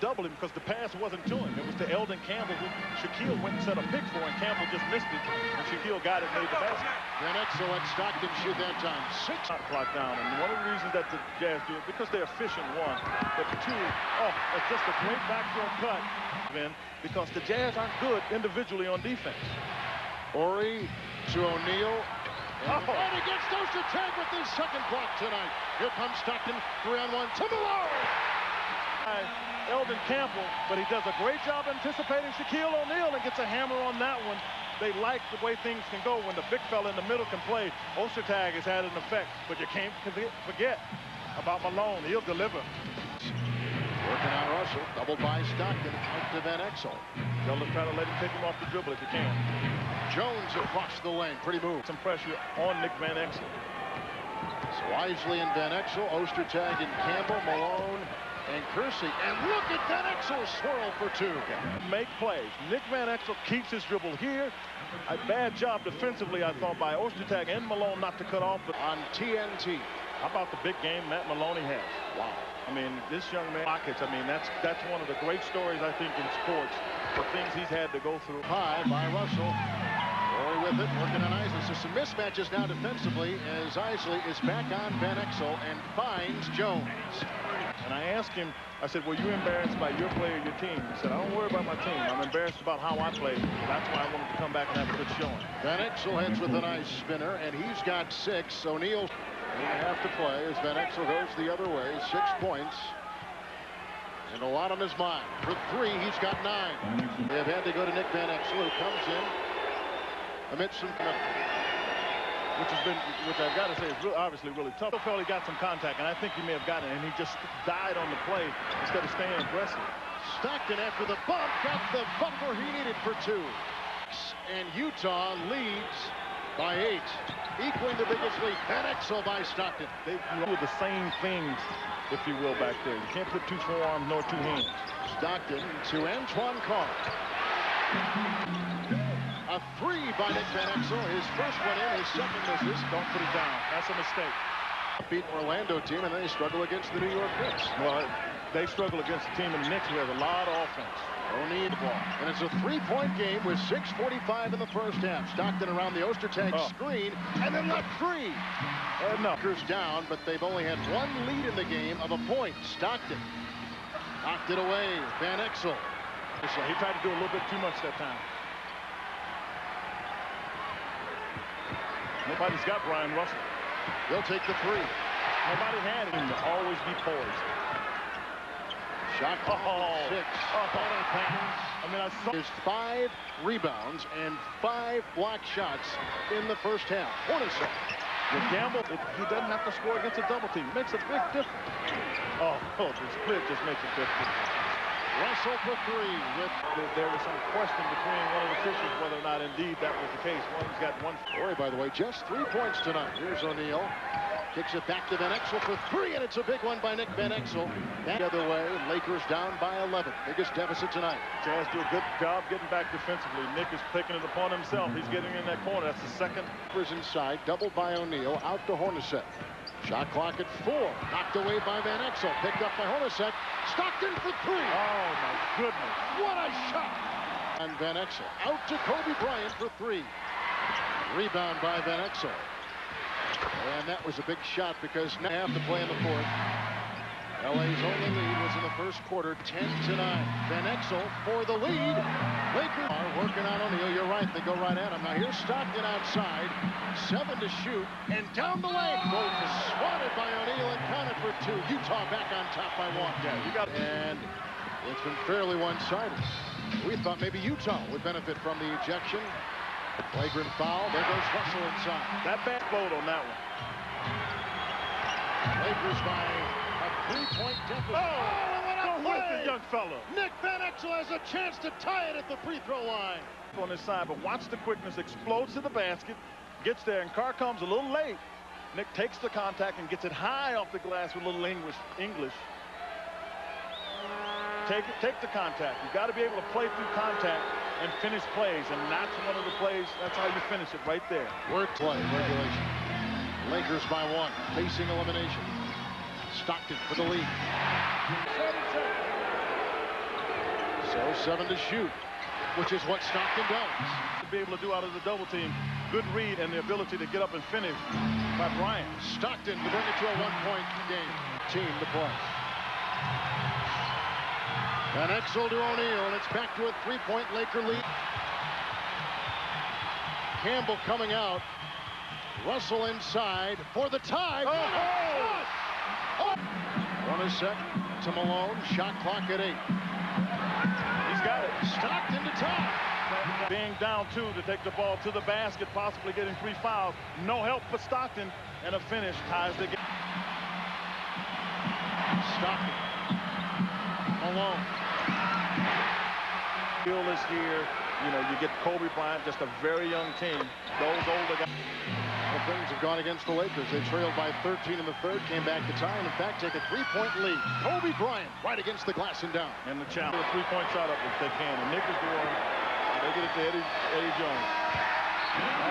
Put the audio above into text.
double him because the pass wasn't to him. It was to Eldon Campbell, who Shaquille went and set a pick for, and Campbell just missed it. And Shaquille got it and made the basket. Van Exel at Stockton shoot that time. 6 clock down. And one of the reasons that the Jazz do it, because they're efficient, one. But two, it's just a great backdoor cut. Because the Jazz aren't good individually on defense. Ori to O'Neal. And against Ostertag with his second block tonight. Here comes Stockton, 3-on-1 to Malone. Eldon Campbell, but he does a great job anticipating Shaquille O'Neal and gets a hammer on that one. They like the way things can go when the big fella in the middle can play. Ostertag has had an effect, but you can't forget about Malone. He'll deliver. Working on Russell, doubled by Stockton, out to Van Exel. Tell them try to let him take him off the dribble if you can. Jones across the lane, pretty move. Some pressure on Nick Van Exel. It's Wisely and Van Exel, Ostertag and Campbell, Malone and Kersey. And look at Van Exel swirl for 2. Make plays. Nick Van Exel keeps his dribble here. A bad job defensively, I thought, by Ostertag and Malone not to cut off. But on TNT. How about the big game Matt Maloney has? Wow. I mean, this young man, pockets. I mean, that's one of the great stories, I think, in sports. The things he's had to go through. High by Russell. Ori with it, working on Isley. So some mismatches now defensively as Isley is back on Van Exel and finds Jones. And I asked him, I said, were you embarrassed by your play or your team? He said, I don't worry about my team. I'm embarrassed about how I played. That's why I wanted to come back and have a good showing. Van Exel heads with a nice spinner, and he's got 6. O'Neal will have to play as Van Exel goes the other way. 6 points. And a lot on his mind. For 3, he's got 9. They have had to go to Nick Van Exel, who comes in amidst some which I've got to say is obviously really tough. I felt he got some contact, and I think he may have gotten it, and he just died on the play instead of staying aggressive. Stockton, after the bump, got the bumper he needed for 2. And Utah leads by 8, equaling the biggest lead. Van Exel by Stockton. They do the same things, if you will, back there. You can't put 2 forearms nor 2 hands. Stockton to Antoine Carr. A 3 by Nick Van Exel. His first one in, his second misses. Don't put it down. That's a mistake. Beat Orlando team, and they struggle against the New York Knicks. Well, they struggle against the team in the Knicks who has a lot of offense. O'Neal ball. And it's a 3-point game with 6:45 in the first half. Stockton around the Ostertag screen, and then left 3. No. Lakers down, but they've only had 1 lead in the game of a point. Stockton knocked it away. Van Exel. He tried to do a little bit too much that time. Nobody's got Brian Russell. They'll take the 3. Nobody had him to always be poised. Shot clock 6. I mean, I saw there's 5 rebounds and 5 block shots in the first half. Hornacek. With Gamble, he doesn't have to score against a double team. It makes a big difference. The split just makes a big difference. Russell for 3. There was some question between one of the officials whether or not indeed that was the case. One's got 1. Ori, by the way, just 3 points tonight. Here's O'Neal. Kicks it back to Van Exel for 3, and it's a big one by Nick Van Exel. That other way, Lakers down by 11. Biggest deficit tonight. Jazz do a good job getting back defensively. Nick is picking it upon himself. He's getting in that corner. That's the second. Inside, doubled by O'Neal, out to Hornacek. Shot clock at 4. Knocked away by Van Exel. Picked up by Hornacek. Stockton for 3. Oh, my goodness. What a shot. And Van Exel out to Kobe Bryant for 3. Rebound by Van Exel. And that was a big shot because now they have to play in the 4th. LA's only lead was in the first quarter, 10-9. Van Exel for the lead. Lakers are working on O'Neal. You're right, they go right at him. Now here's Stockton outside, 7 to shoot, and down the lane. Both is swatted by O'Neal and counted for 2. Utah back on top by 1. Yeah, you got. And it's been fairly one-sided. We thought maybe Utah would benefit from the ejection. Flagrant foul. There goes Russell inside. That bad load on that one. Lakers by a 3-point deficit. Go with the young fella. Nick Van Exel has a chance to tie it at the free throw line. On his side, but watch the quickness. Explodes to the basket. Gets there, and Carr comes a little late. Nick takes the contact and gets it high off the glass with a little English. Take the contact. You've got to be able to play through contact and finish plays, and that's one of the plays. That's how you finish it right there. Word play, regulation. Lakers by 1, facing elimination. Stockton for the lead. So 7 to shoot, which is what Stockton does. To be able to do out of the double team, good read and the ability to get up and finish by Bryant. Stockton to bring it to a 1-point game. Team to play. And Exel to O'Neal, and it's back to a 3-point Laker lead. Campbell coming out. Russell inside for the tie. Oh! 1 is set to Malone. Shot clock at 8. He's got it. Stockton to tie. Being down 2 to take the ball to the basket, possibly getting 3 fouls. No help for Stockton, and a finish ties the game. Stockton. Malone. Feel this year, you know, you get Kobe Bryant, just a very young team. Those older guys. Well, things have gone against the Lakers. They trailed by 13 in the third, came back to tie, and in fact take a 3-point lead. Kobe Bryant right against the glass and down. And the challenge, a 3-point shot up if they can. And Nick is the one, they get it to Eddie Jones.